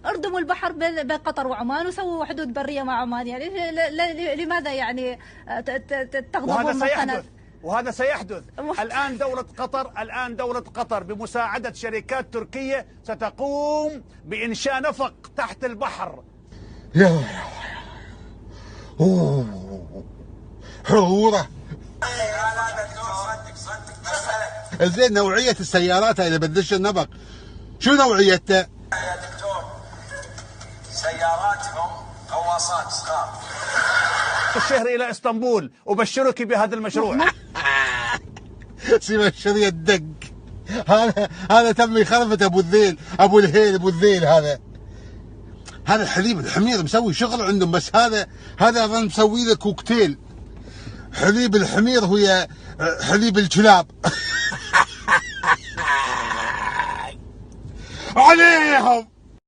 اردموا البحر بين قطر وعمان وسووا حدود بريه مع عمان، يعني لماذا يعني تغضبون من قناه؟ وهذا سيحدث. الآن دولة قطر بمساعدة شركات تركية ستقوم بإنشاء نفق تحت البحر. يا حرورة. زين، نوعية السيارات اللي بتدش النفق شو نوعيتها؟ يا دكتور سياراتهم غواصات صغار. الشهر إلى اسطنبول، أبشرك بهذا المشروع. سيبشر يدق. هذا تم يخرفة ابو الذيل، ابو الذيل. هذا الحليب الحمير مسوي شغل عندهم، بس هذا اظن مسوي له كوكتيل. حليب الحمير هو حليب الكلاب. عليهم.